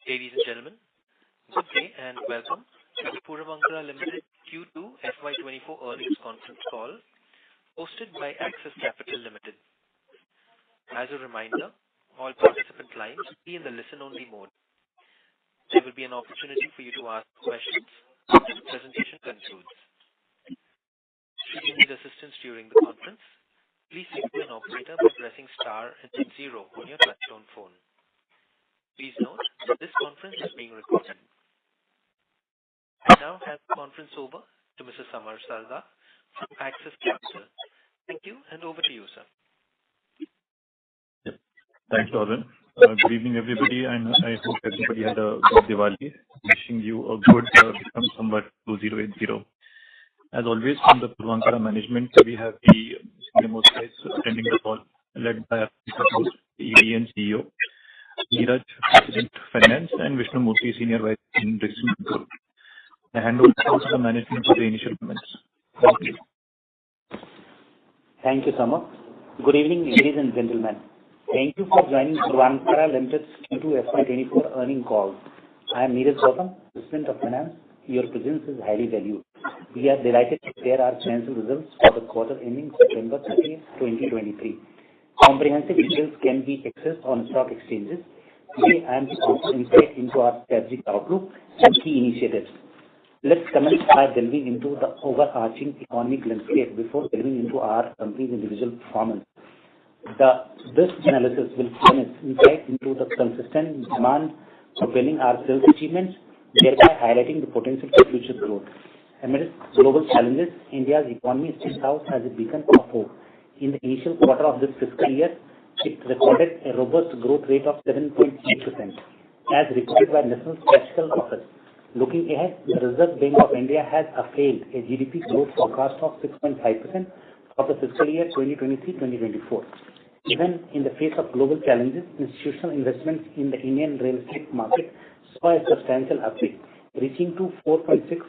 Ladies and gentlemen, good day and welcome to the Puravankara Limited Q2 FY2024 earnings conference call hosted by Axis Capital Limited. As a reminder, all participant lines will be in the listen-only mode. There will be an opportunity for you to ask questions after the presentation concludes. Should you need assistance during the conference, please signal an operator by pressing star and then 0 on your touchtone phone. Please note that this conference is being recorded. I now hand the conference over to Mr. Samar Sarda from Axis Capital. Thank you, and over to you, sir. Yep. Thanks, Lauren. Good evening, everybody, and I hope everybody had a good Diwali. Wishing you a good Vikram Samvat 2080. As always, from the Puravankara management, we have the senior most guys attending the call, led by our the ED and CEO, Neeraj, President Finance, and Vishnu Murthy, Senior Vice President Risk and Control. I hand over to the management for the initial comments. Thank you. Thank you, Samar. Good evening, ladies and gentlemen. Thank you for joining Puravankara Limited's Q2 FY24 earnings call. I am Neeraj Gautam, President of Finance. Your presence is highly valued. We are delighted to share our financial results for the quarter ending September 30, 2023. Comprehensive details can be accessed on stock exchanges. Today, I am to offer insight into our strategic outlook and key initiatives. Let's commence by delving into the overarching economic landscape before delving into our company's individual performance. This analysis will furnish insight into the consistent demand propelling our sales achievements, thereby highlighting the potential for future growth. Amidst global challenges, India's economy stands out as a beacon of hope. In the initial quarter of this fiscal year, it recorded a robust growth rate of 7.8%, as reported by National Statistical Office. Looking ahead, the Reserve Bank of India has upheld a GDP growth forecast of 6.5% for the fiscal year 2023-24. Even in the face of global challenges, institutional investments in the Indian real estate market saw a substantial uptick, reaching to $4.6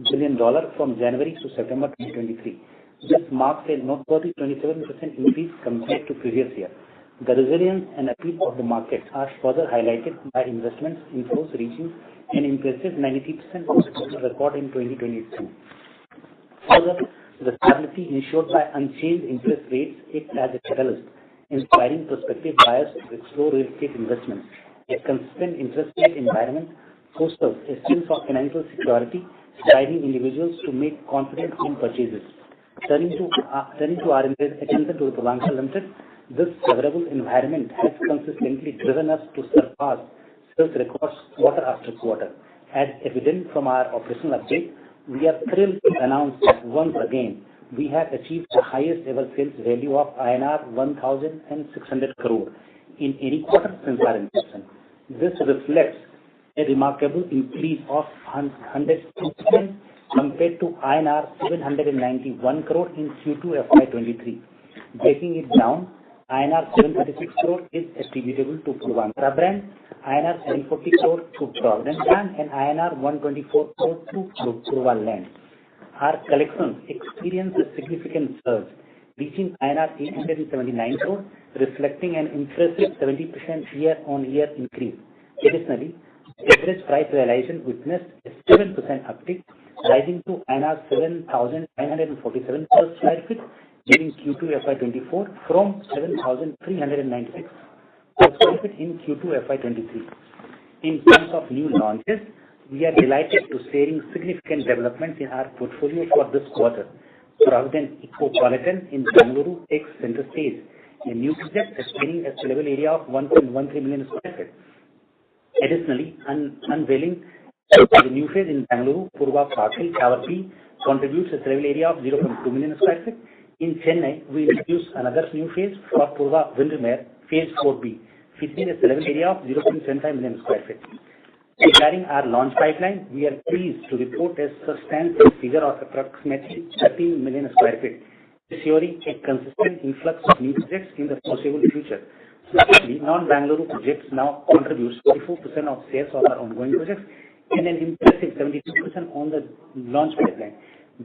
billion from January to September 2023. This marks a noteworthy 27% increase compared to previous year. The resilience and appeal of the market are further highlighted by investments inflows reaching an impressive 93% of the total record in 2022. Further, the stability ensured by unchanged interest rates acts as a catalyst, inspiring prospective buyers to explore real estate investments. A consistent interest rate environment fosters a sense of financial security, driving individuals to make confident home purchases. Turning to our attention to the Puravankara Limited, this favorable environment has consistently driven us to surpass sales records quarter after quarter. As evident from our operational update, we are thrilled to announce that once again we have achieved the highest ever sales value of INR 1,600 crore in any quarter since our inception. This reflects a remarkable increase of 102% compared to INR 791 crore in Q2 FY23. Breaking it down, INR 736 crore is attributable to Puravankara brand, INR 740 crore to Provident brand, and INR 124 crore to Purva Land. Our collections experienced a significant surge, reaching INR 879 crore, reflecting an impressive 70% year-on-year increase. Additionally, average price realization witnessed a 7% uptick, rising to INR 7,947 per square feet during Q2 FY24 from 7,396 per square feet in Q2 FY23. In terms of new launches, we are delighted to sharing significant developments in our portfolio for this quarter. Provident Ecopolitan in Bengaluru takes center stage, a new project spanning a sellable area of 1.13 million square feet. Additionally, unveiling the new phase in Bengaluru, Purva Parkil Tower B contributes a sellable area of 0.2 million square feet. In Chennai, we introduce another new phase for Purva Windermere, Phase 4B, featuring a sellable area of 0.75 million square feet. Regarding our launch pipeline, we are pleased to report a substantial figure of approximately 13 million square feet, ensuring a consistent influx of new projects in the foreseeable future. Specifically, non-Bangalore projects now contribute 44% of sales of our ongoing projects and an impressive 72% on the launch pipeline.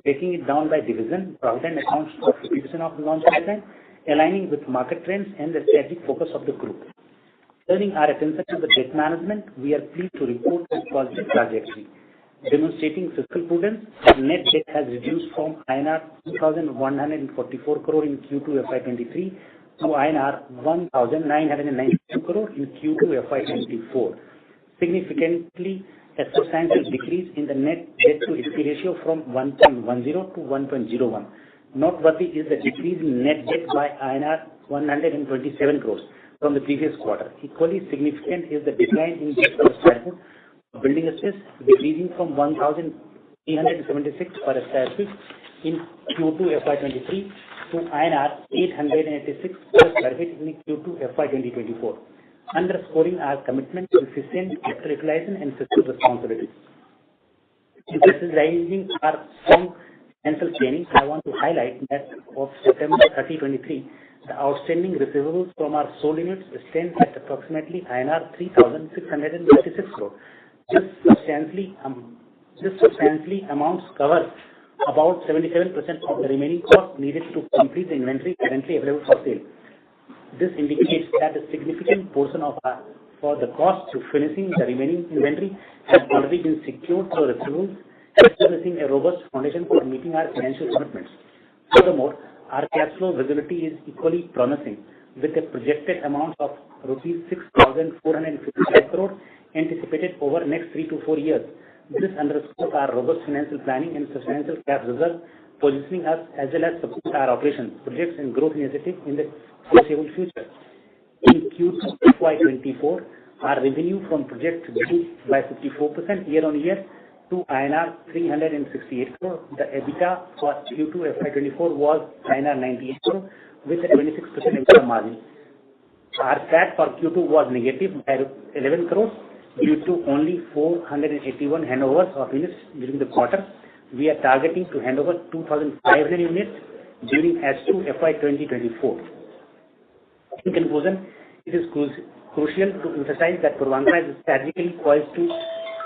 Breaking it down by division, Provident accounts for 50% of the launch pipeline, aligning with market trends and the strategic focus of the group. Turning our attention to the debt management, we are pleased to report a positive trajectory. Demonstrating fiscal prudence, net debt has reduced from INR 2,144 crore in Q2 FY23 to INR 1,992 crore in Q2 FY24. Significantly, a substantial decrease in the net debt to equity ratio from 1.10 to 1.01. Noteworthy is the decrease in net debt by INR 127 crores from the previous quarter. Equally significant is the decline in debt per square foot of building space, decreasing from 1,376 per square feet in Q2 FY23 to INR 886 per square feet in Q2 FY2024, underscoring our commitment to efficient capital utilization and fiscal responsibility. Emphasizing our strong financial planning, I want to highlight that of September 30, 2023, the outstanding receivables from our sold units stand at approximately INR 3,636 crore. This substantially amounts cover about 77% of the remaining costs needed to complete the inventory currently available for sale. This indicates that a significant portion of for the cost to finishing the remaining inventory has already been secured through receivables, establishing a robust foundation for meeting our financial commitments. Furthermore, our cash flow visibility is equally promising, with a projected amount of rupees 6,455 crore anticipated over the next 3 to 4 years. This underscores our robust financial planning and substantial cash reserve, positioning us as well as support our operations, projects and growth initiatives in the foreseeable future. In Q2 FY24, our revenue from projects grew by 54% year-on-year to INR 368 crore. The EBITDA for Q2 FY24 was INR 98 crore with a 26% EBITDA margin. Our PAT for Q2 was negative by 11 crores due to only 481 handovers of units during the quarter. We are targeting to hand over 2,500 units during H2 FY2024. In conclusion, it is crucial to emphasize that Puravankara is strategically poised to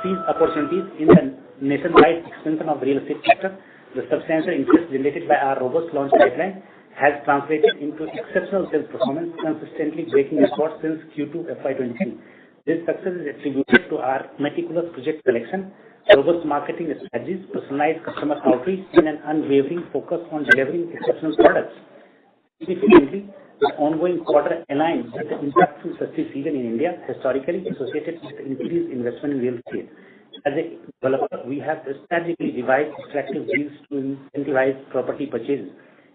seize opportunities in the nationwide expansion of the real estate sector. The substantial interest generated by our robust launch pipeline has translated into exceptional sales performance, consistently breaking records since Q2 FY23. This success is attributed to our meticulous project selection, robust marketing strategies, personalized customer outreach, and an unwavering focus on delivering exceptional products. Significantly, the ongoing quarter aligns with the impactful festive season in India, historically associated with increased investment in real estate. As a developer, we have strategically devised attractive deals to incentivize property purchases,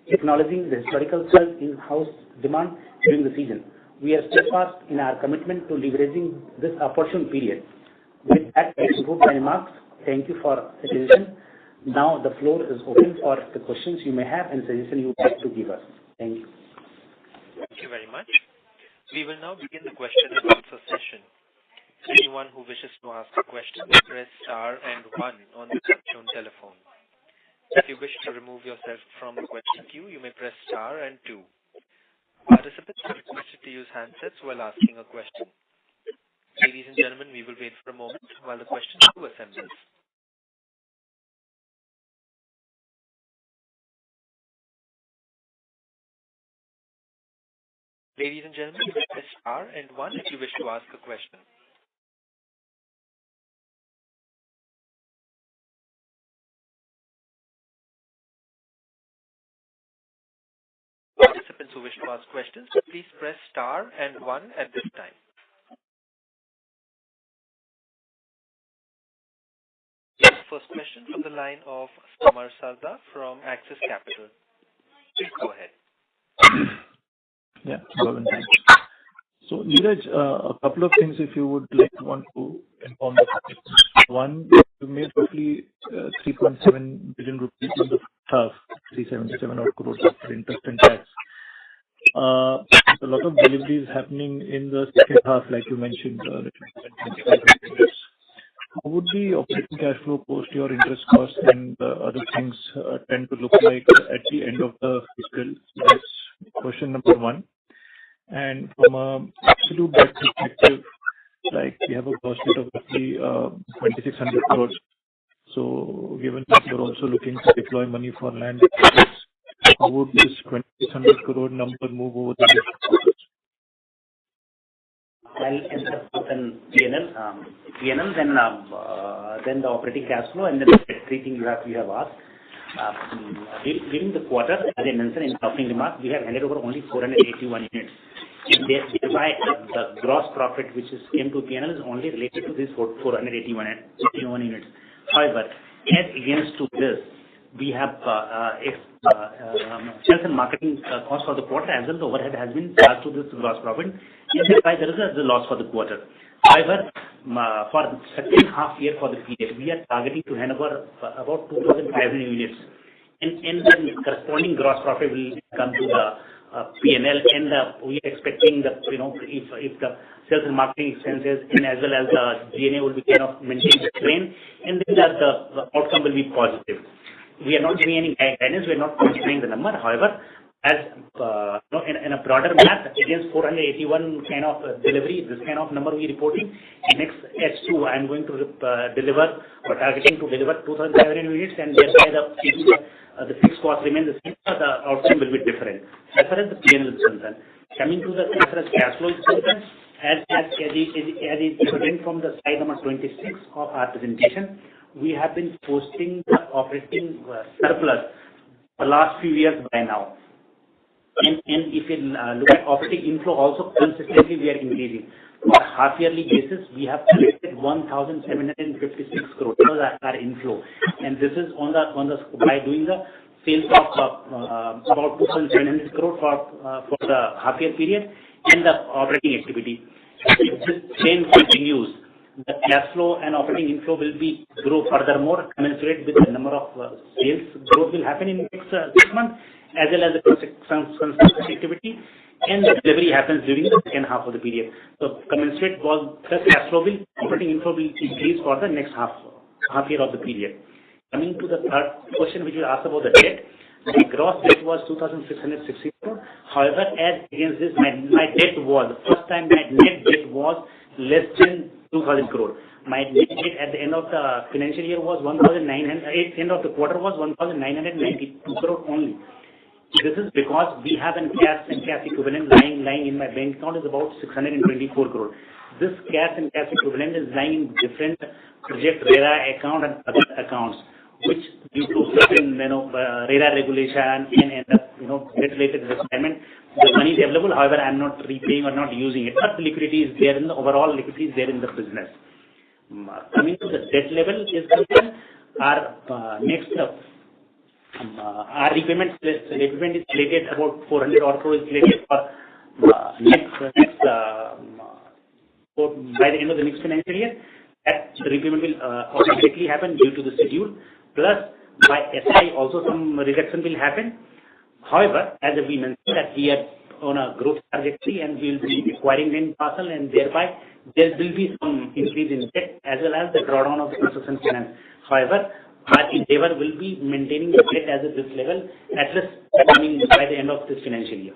acknowledging the historical surge in house demand during the season. We are steadfast in our commitment to leveraging this opportune period. With that, I conclude my remarks. Thank you for attention. Now the floor is open for the questions you may have and suggestions you would like to give us. Thank you. Thank you very much. We will now begin the question and answer session. Anyone who wishes to ask a question, press star and 1 on the touchtone telephone. If you wish to remove yourself from the question queue, you may press star and 2. Participants are requested to use handsets while asking a question. Ladies and gentlemen, we will wait for a moment while the question queue assembles. Ladies and gentlemen, you may press star and 1 if you wish to ask a question. Participants who wish to ask questions, please press star and 1 at this time. First question from the line of Samar Sarda from Axis Capital. Please go ahead. Yeah, thanks. So, Neeraj, a couple of things if you would want to inform the participants. One, you made roughly 3.7 billion rupees in the first half, 377 odd crores after interest and tax. A lot of deliveries happening in the second half, like you mentioned, 25 units. How would the operating cash flow post your interest costs and other things tend to look like at the end of the fiscal? That's question number one. And from an absolute debt perspective, like we have a cost of roughly 2,600 crores. So given that you're also looking to deploy money for land, how would this 2,600 crore number move over the next quarters? I'll enter certain P&L, then the operating cash flow, and then the three things you have asked. During the quarter, as I mentioned in the opening remarks, we have handed over only 481 units. Thereby, the gross profit which came to P&L is only related to these 481 units. However, as against to this, we have sales and marketing cost for the quarter, as well the overhead has been charged to this gross profit, and thereby there is a loss for the quarter. However, for the second half year for the period, we are targeting to hand over about 2,500 units, and the corresponding gross profit will come to the P&L, and we are expecting that if the sales and marketing expenses and as well as the G&A will be kind of maintained the trend, and then the outcome will be positive. We are not giving any guidance. We are not quantifying the number. However, as in a broader math, against 481 kind of delivery, this kind of number we reporting. Next H2, I'm going to deliver or targeting to deliver 2,500 units, and thereby the fixed cost remains the same. The outcome will be different as far as the P&L is concerned. Coming to as far as cash flow is concerned, as is evident from the slide number 26 of our presentation, we have been posting the operating surplus the last few years by now. And if you look at operating inflow, also consistently we are increasing. On a half-yearly basis, we have collected 1,756 crore. That was our inflow, and this is by doing the sales of about 2,700 crore for the half-year period and the operating activity. If this trend continues, the cash flow and operating inflow will grow furthermore, commensurate with the number of sales growth will happen in the next 6 months, as well as the construction activity, and the delivery happens during the second half of the period. So commensurate the cash flow operating inflow will increase for the next half year of the period. Coming to the third question which you asked about the debt, the gross debt was 2,660 crore. However, as against this, my debt was, the first time my net debt was less than 2,000 crore. My net debt at the end of the financial year was 1,900, end of the quarter was 1,992 crore only. This is because we have a cash and cash equivalent lying in my bank account is about 624 crore. This cash and cash equivalent is lying in different project RERA account and other accounts, which due to certain RERA regulation and debt-related requirement, the money is available. However, I am not repaying or not using it, but the liquidity is there, the overall liquidity is there in the business. Coming to the debt level is concerned, our next our repayment is slated about 400 odd crore is slated for by the end of the next financial year. That the repayment will automatically happen due to the schedule. Plus, by SI also some reduction will happen. However, as we mentioned that we are on a growth trajectory and we will be acquiring land parcel, and thereby there will be some increase in debt as well as the drawdown of the construction finance. However, our endeavor will be maintaining the debt as at this level, at least by the end of this financial year.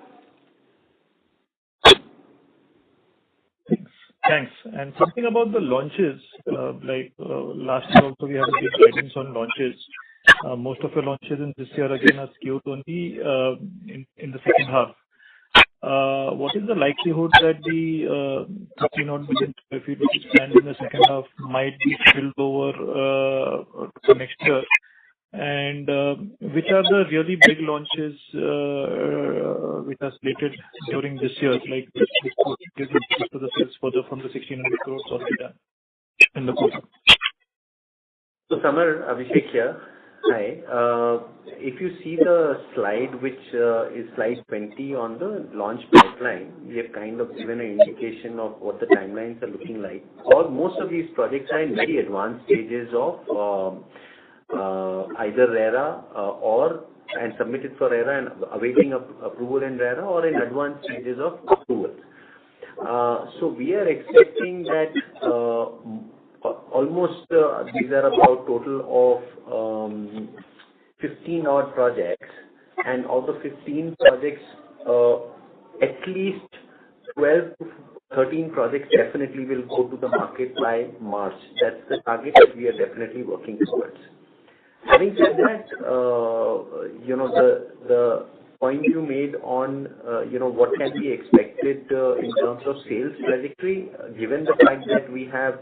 Thanks. And something about the launches, last year also we had a big guidance on launches. Most of the launches in this year again are skewed only in the second half. What is the likelihood that the 13 odd million square feet which is planned in the second half might be spilled over to next year? And which are the really big launches which are slated during this year, like this gives to the sales further from the 1,600 crores already done in the quarter? So Samar, Abhishek here. Hi. If you see the slide, which is slide 20 on the launch pipeline, we have kind of given an indication of what the timelines are looking like. Most of these projects are in very advanced stages of either RERA and submitted for RERA and awaiting approval in RERA, or in advanced stages of approval. So we are expecting that almost these are about total of 15 odd projects, and of the 15 projects, at least 12 to 13 projects definitely will go to the market by March. That's the target that we are definitely working towards. Having said that, the point you made on, what can be expected in terms of sales trajectory, given the fact that we have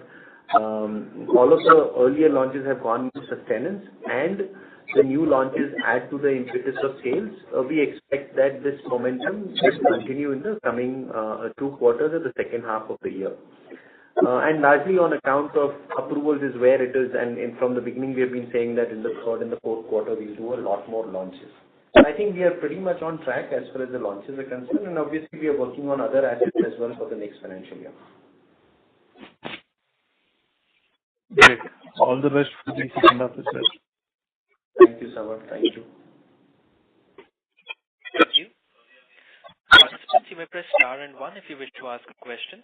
all of the earlier launches have gone into sustenance and the new launches add to the impetus of sales, we expect that this momentum will continue in the coming 2 quarters of the second half of the year. And largely on account of approvals is where it is, and from the beginning we have been saying that in the third and the fourth quarter we'll do a lot more launches. I think we are pretty much on track as far as the launches are concerned, and obviously we are working on other assets as well for the next financial year. Great. All the best for the second half as well. Thank you, Samar. Thank you. Thank you. Participants, you may press star and 1 if you wish to ask a question.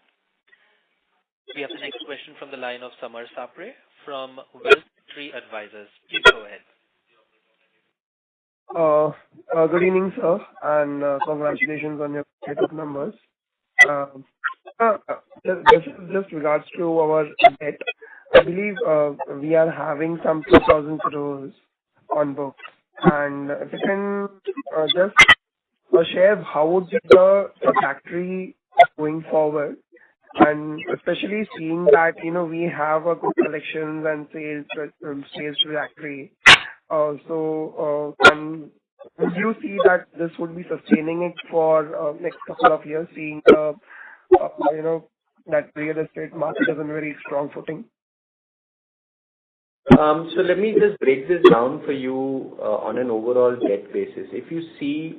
We have the next question from the line of Samar Sapre from Wealth Tree Advisors. Please go ahead. Good evening, sir, and congratulations on your set of numbers. This is just regards to our debt. I believe we are having some 2,000 crores on books, and if you can just share how would be the trajectory going forward, and especially seeing that we have a good collections and sales trajectory. So would you see that this would be sustaining it for next couple of years, seeing that real estate market is on very strong footing? So let me just break this down for you on an overall debt basis. If you see,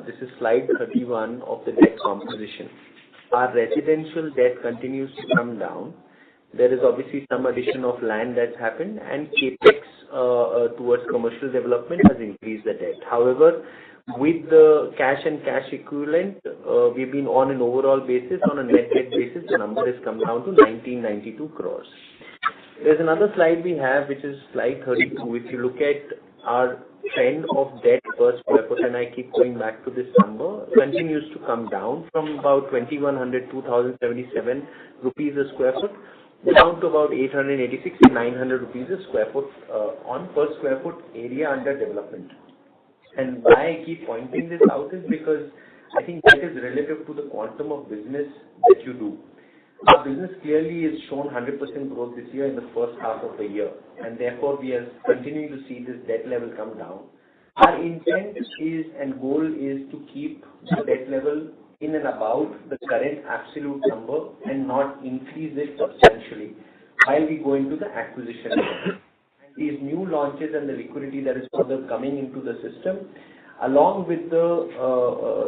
this is slide 31 of the debt composition. Our residential debt continues to come down. There is obviously some addition of land that's happened, and capex towards commercial development has increased the debt. However, with the cash and cash equivalent, we've been on an overall basis, on a net debt basis, the number has come down to 1992 crores. There's another slide we have, which is slide 32. If you look at our trend of debt per square foot, and I keep going back to this number, continues to come down from about 2,100, 2,077 rupees a square foot, down to about 886 to 900 rupees a square foot on per square foot area under development. And why I keep pointing this out is because I think that is relative to the quantum of business that you do. Our business clearly has shown 100% growth this year in the first half of the year, and therefore we are continuing to see this debt level come down. Our intent is and goal is to keep the debt level in and about the current absolute number and not increase it substantially while we go into the acquisition. And these new launches and the liquidity that is further coming into the system, along with the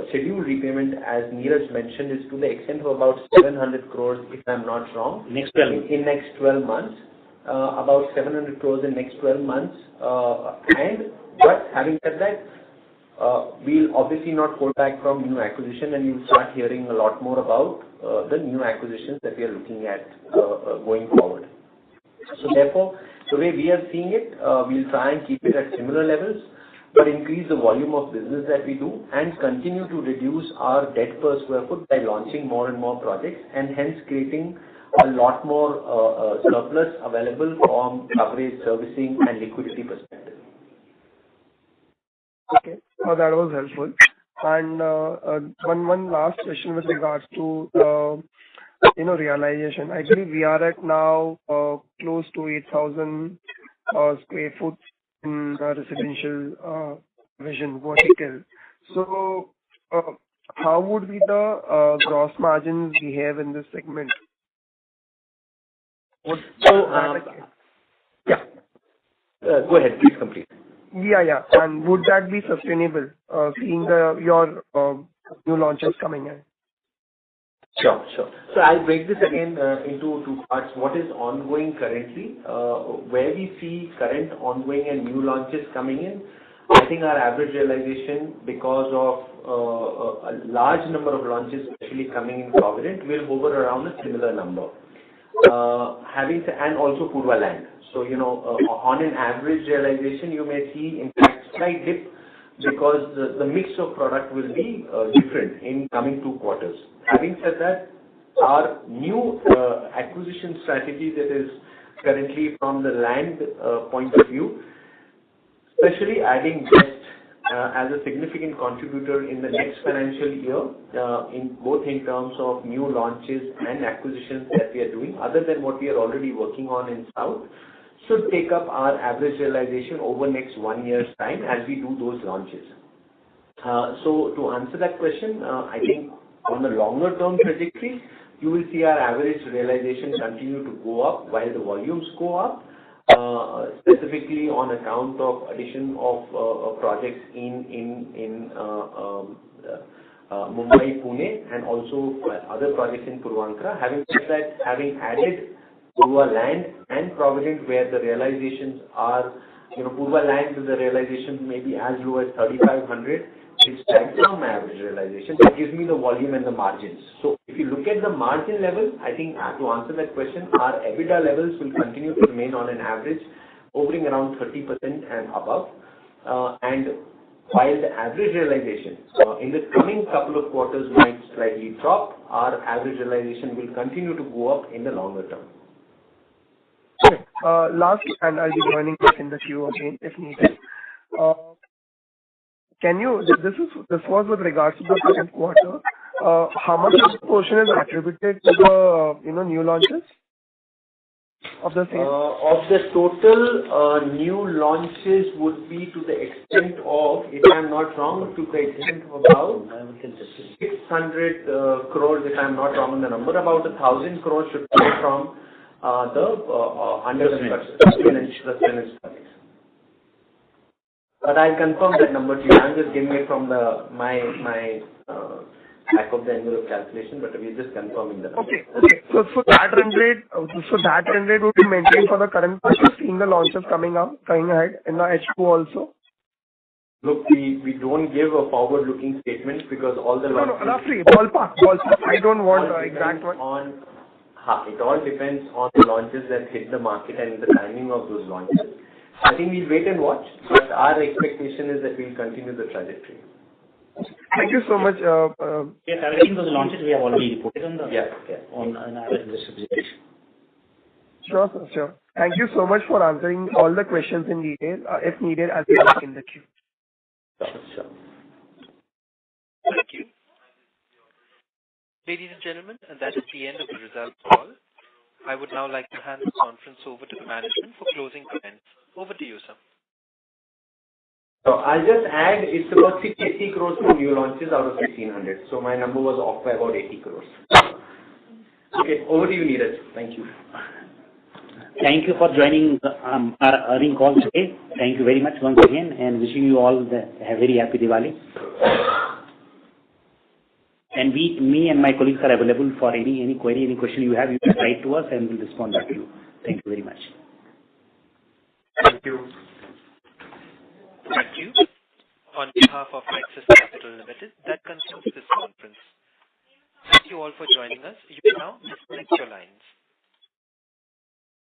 scheduled repayment, as Neeraj mentioned, is to the extent of about 700 crores, if I'm not wrong. Next 12 months. In next 12 months. About 700 crores in next 12 months. But having said that, we'll obviously not hold back from new acquisition, and you'll start hearing a lot more about the new acquisitions that we are looking at going forward. So therefore, the way we are seeing it, we'll try and keep it at similar levels, but increase the volume of business that we do and continue to reduce our debt per square foot by launching more and more projects, and hence creating a lot more surplus available from coverage, servicing and liquidity perspective. Okay, that was helpful. And one last question with regards to realization. I believe we are at now close to 8,000 square foot in residential division vertical. So how would be the gross margins behave in this segment? Go ahead, please complete. Yeah. And would that be sustainable, seeing your new launches coming in? Sure. So I'll break this again into two parts. What is ongoing currently, where we see current ongoing and new launches coming in. I think our average realization, because of a large number of launches especially coming in Provident, will hover around a similar number. And also Purva land. So, on an average realization, you may see in fact slight dip, because the mix of product will be different in coming 2 quarters. Having said that, our new acquisition strategy that is currently from the land point of view, especially adding West as a significant contributor in the next financial year, in both in terms of new launches and acquisitions that we are doing, other than what we are already working on in South, should take up our average realization over next 1 year's time as we do those launches. So to answer that question, I think on the longer term trajectory, you will see our average realization continue to go up while the volumes go up, specifically on account of addition of projects in Mumbai, Pune, and also other projects in Puravankara. Having said that, having added Purva Land and Provident, where the realizations are, Purva Land, the realizations may be as low as 3,500. It's drags down my average realization. That gives me the volume and the margins. So if you look at the margin level, I think to answer that question, our EBITDA levels will continue to remain on an average hovering around 30% and above. And while the average realization in the coming couple of quarters might slightly drop, our average realization will continue to go up in the longer term. Okay. Last, and I'll be joining back in the queue again if needed. This was with regards to the second quarter. How much of the portion is attributed to the new launches of the same? Of the total new launches would be to the extent of, if I'm not wrong, to the extent of about 600 crores, if I'm not wrong in the number. About 1,000 crores should come from the under construction projects. But I'll confirm that number to you. I'm just giving it from my back of the envelope calculation, but we're just confirming that. Okay. So that run rate would be maintained for the current quarter, seeing the launches coming ahead in the H2 also. Look, we don't give a forward-looking statement because all the launches. No, roughly ballpark. I don't want the exact one. It all depends on the launches that hit the market and the timing of those launches. I think we'll wait and watch, but our expectation is that we'll continue the trajectory. Thank you so much. Yes, targeting those launches we have already reported on on our investor presentation. Sure, sir. Sure. Thank you so much for answering all the questions in detail. If needed, I'll be back in the queue. Sure. Thank you. Ladies and gentlemen, that is the end of the results call. I would now like to hand the conference over to the management for closing comments. Over to you, sir. So I'll just add, it's about 680 crores for new launches out of 1,600. So my number was off by about 80 crores. Okay, over to you, Neeraj. Thank you. Thank you for joining our earnings call today. Thank you very much once again, and wishing you all a very happy Diwali. And me and my colleagues are available for any query, any question you have. You can write to us, and we'll respond back to you. Thank you very much. Thank you. Thank you. On behalf of Axis Capital Limited, that concludes this conference. Thank you all for joining us. You can now disconnect your lines.